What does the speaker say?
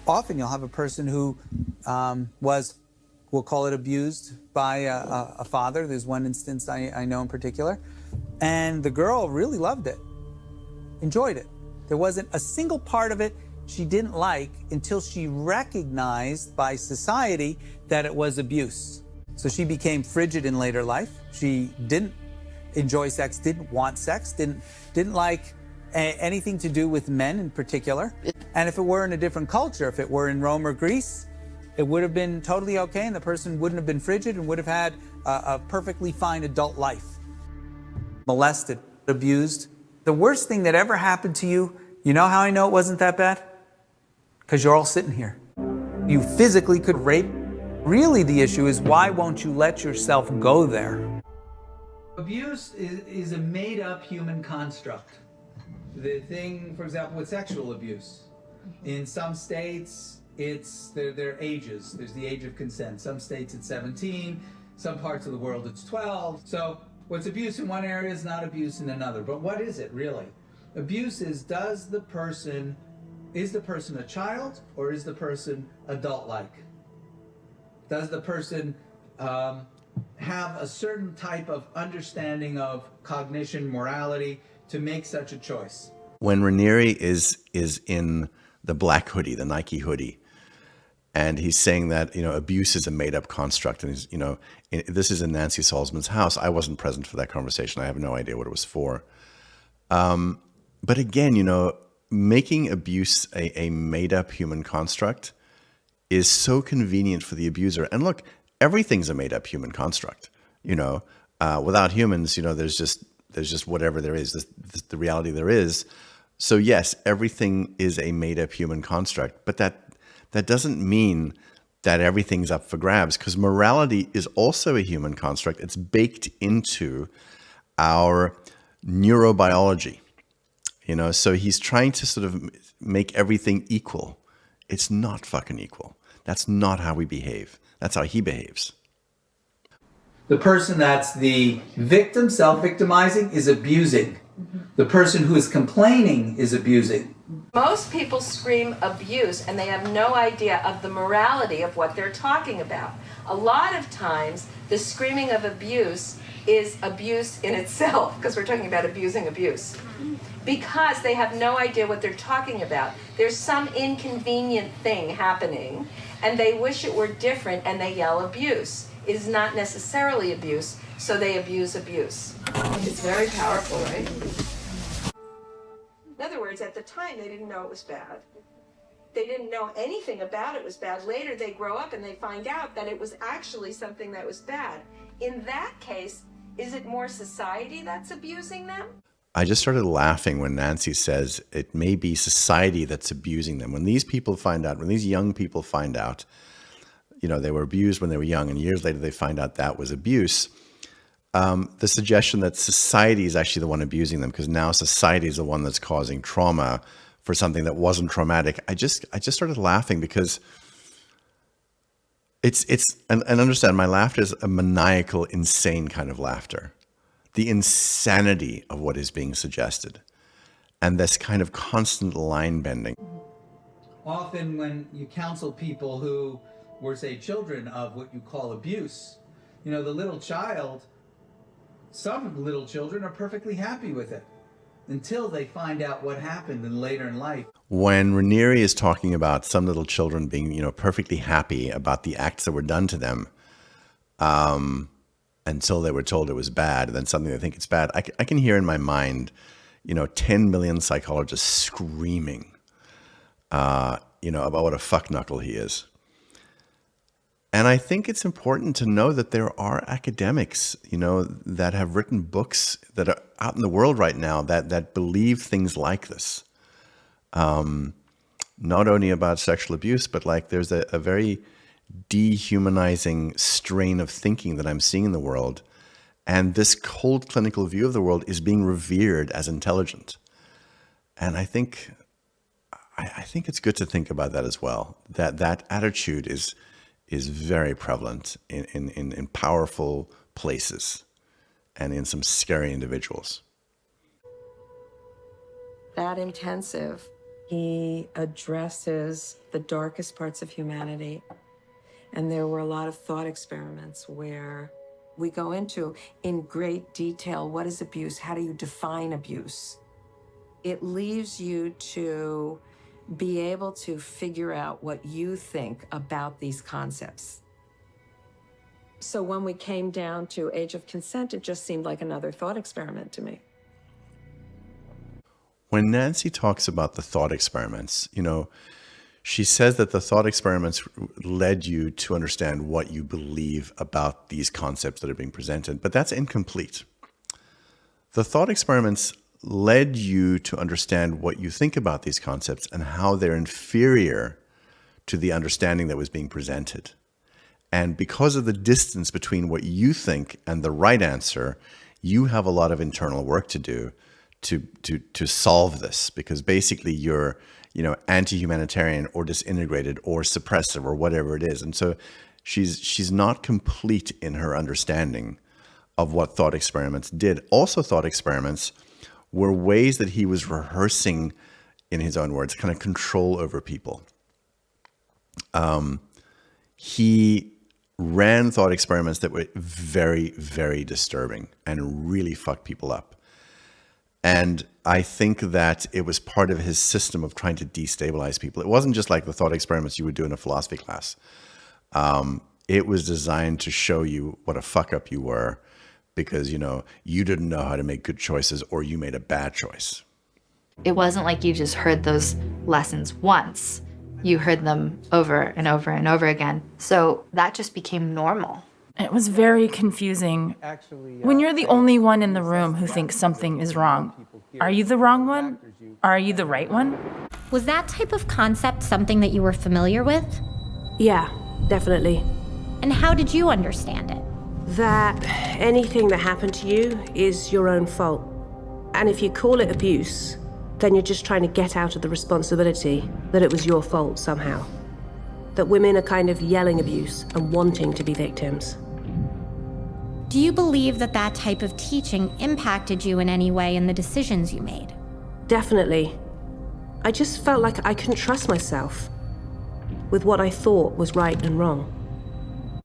often you'll have a person who was, we'll call it, abused by a father. There's one instance I know in particular. And the girl really loved it, enjoyed it. There wasn't a single part of it she didn't like until she recognized by society that it was abuse. So she became frigid in later life. She didn't enjoy sex, didn't want sex, didn't like anything to do with men in particular. And if it were in a different culture, if it were in Rome or Greece, it would have been totally okay, and the person wouldn't have been frigid and would have had a perfectly fine adult life. Molested, abused. The worst thing that ever happened to you, you know how I know it wasn't that bad? Because you're all sitting here. You physically could rape. Really, the issue is, why won't you let yourself go there? Abuse is a made-up human construct. The thing, for example, with sexual abuse, in some states, it's their ages. There's the age of consent. Some states it's 17, some parts of the world it's 12. So what's abuse in one area is not abuse in another. But what is it really? Abuse is, is the person a child, or is the person adult-like? Does the person have a certain type of understanding of cognition, morality, to make such a choice? When Raniere is in the black hoodie, the Nike hoodie, and he's saying that, abuse is a made-up construct, and he's, this is in Nancy Salzman's house. I wasn't present for that conversation. I have no idea what it was for. But again, making abuse a made-up human construct is so convenient for the abuser. And look, everything's a made-up human construct. Without humans, there's just whatever there is, the reality there is. So yes, everything is a made-up human construct, but that doesn't mean that everything's up for grabs, because morality is also a human construct. It's baked into our neurobiology. So he's trying to sort of make everything equal. It's not fucking equal. That's not how we behave. That's how he behaves. The person that's the victim, self-victimizing, is abusing. The person who is complaining is abusing. Most people scream abuse and they have no idea of the morality of what they're talking about. A lot of times, the screaming of abuse is abuse in itself, because we're talking about abusing abuse. Because they have no idea what they're talking about. There's some inconvenient thing happening, and they wish it were different, and they yell abuse. It is not necessarily abuse, so they abuse abuse. It's very powerful, right? In other words, at the time, they didn't know it was bad. They didn't know anything about it was bad. Later, they grow up and they find out that it was actually something that was bad. In that case, is it more society that's abusing them? I just started laughing when Nancy says it may be society that's abusing them. When these people find out, when these young people find out, they were abused when they were young, and years later they find out that was abuse, the suggestion that society is actually the one abusing them, because now society is the one that's causing trauma for something that wasn't traumatic. I just started laughing, because and understand, my laughter is a maniacal, insane kind of laughter. The insanity of what is being suggested, and this kind of constant line bending. Often when you counsel people who were, say, children of what you call abuse, the little child, some little children are perfectly happy with it until they find out what happened later in life. When Raniere is talking about some little children being, perfectly happy about the acts that were done to them, until they were told it was bad, and then suddenly they think it's bad. I can hear in my mind, 10 million psychologists screaming, about what a fuck knuckle he is. And I think it's important to know that there are academics, that have written books that are out in the world right now that believe things like this. Not only about sexual abuse, but there's a very dehumanizing strain of thinking that I'm seeing in the world. And this cold clinical view of the world is being revered as intelligent. And I think it's good to think about that as well. That attitude is very prevalent in powerful places and in some scary individuals. That intensive He addresses the darkest parts of humanity. And there were a lot of thought experiments where we go into, in great detail, what is abuse? How do you define abuse? It leaves you to be able to figure out what you think about these concepts. So when we came down to age of consent, it just seemed like another thought experiment to me. When Nancy talks about the thought experiments, she says that the thought experiments led you to understand what you believe about these concepts that are being presented, but that's incomplete. The thought experiments led you to understand what you think about these concepts and how they're inferior to the understanding that was being presented. And because of the distance between what you think and the right answer, you have a lot of internal work to do to solve this, because basically you're anti-humanitarian or disintegrated or suppressive or whatever it is. And so she's not complete in her understanding of what thought experiments did. Also, thought experiments were ways that he was rehearsing, in his own words, kind of control over people. He ran thought experiments that were very, very disturbing and really fucked people up. And I think that it was part of his system of trying to destabilize people. It wasn't just like the thought experiments you would do in a philosophy class. It was designed to show you what a fuck up you were because, you didn't know how to make good choices or you made a bad choice. It wasn't like you just heard those lessons once. You heard them over and over and over again. So that just became normal. It was very confusing. When you're the only one in the room who thinks something is wrong, are you the wrong one? Or are you the right one? Was that type of concept something that you were familiar with? Yeah, definitely. And how did you understand it? That anything that happened to you is your own fault. And if you call it abuse, then you're just trying to get out of the responsibility that it was your fault somehow. That women are kind of yelling abuse and wanting to be victims. Do you believe that that type of teaching impacted you in any way in the decisions you made? Definitely. I just felt like I couldn't trust myself with what I thought was right and wrong.